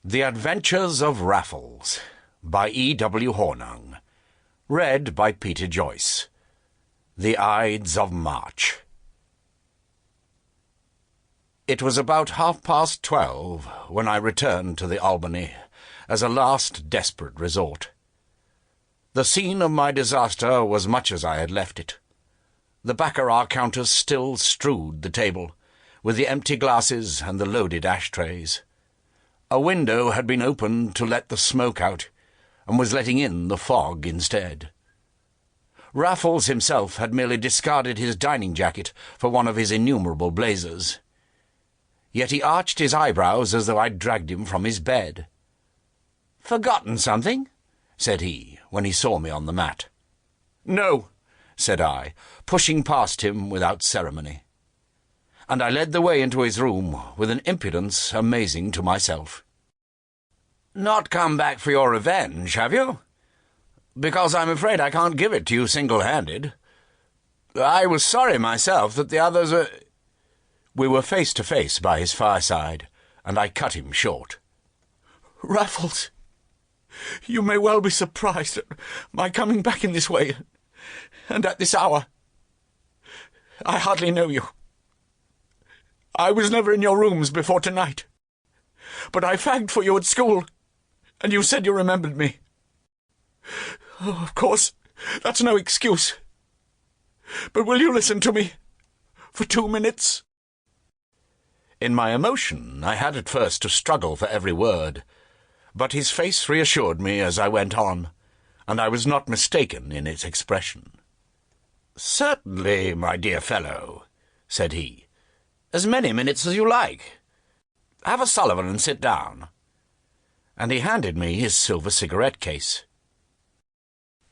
The Adventures of Raffles by E.W. Hornung. Read by Peter Joyce. The Ides of March. It was about 12:30 when I returned to the Albany as a last desperate resort. The scene of my disaster was much as I had left it. The baccarat counters still strewed the table, with the empty glasses and the loaded ashtrays. A window had been opened to let the smoke out, and was letting in the fog instead. Raffles himself had merely discarded his dining jacket for one of his innumerable blazers. Yet he arched his eyebrows as though I'd dragged him from his bed. "Forgotten something?" said he, when he saw me on the mat. "No," said I, pushing past him without ceremony. And I led the way into his room with an impudence amazing to myself. "Not come back for your revenge, have you? Because I'm afraid I can't give it to you single-handed. I was sorry myself that the others were—" We were face to face by his fireside, and I cut him short. "Raffles, you may well be surprised at my coming back in this way, and at this hour. I hardly know you. I was never in your rooms before tonight, but I fagged for you at school, and you said you remembered me. Oh, of course, that's no excuse. But will you listen to me for 2 minutes?" In my emotion, I had at first to struggle for every word, but his face reassured me as I went on, and I was not mistaken in its expression. "Certainly, my dear fellow," said he. "As many minutes as you like. Have a Sullivan and sit down." And he handed me his silver cigarette case.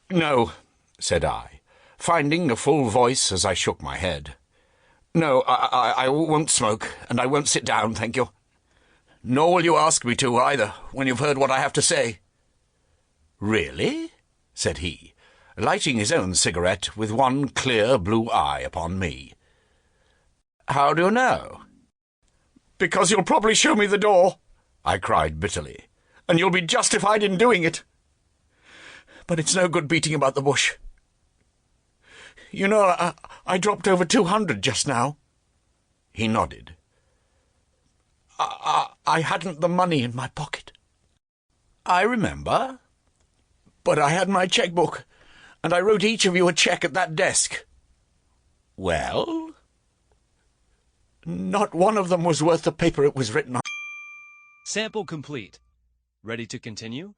"No," said I, finding a full voice as I shook my head. "No, I won't smoke, and I won't sit down, thank you. Nor will you ask me to, either, when you've heard what I have to say." "Really?" said he, lighting his own cigarette with one clear blue eye upon me. "How do you know?" "Because you'll probably show me the door," I cried bitterly, "and you'll be justified in doing it. But it's no good beating about the bush. You know, I dropped over 200 just now." He nodded. I hadn't the money in my pocket." "I remember." "But I had my checkbook, and I wrote each of you a cheque at that desk." "Well?" "Not one of them was worth the paper it was written on." Sample complete. Ready to continue?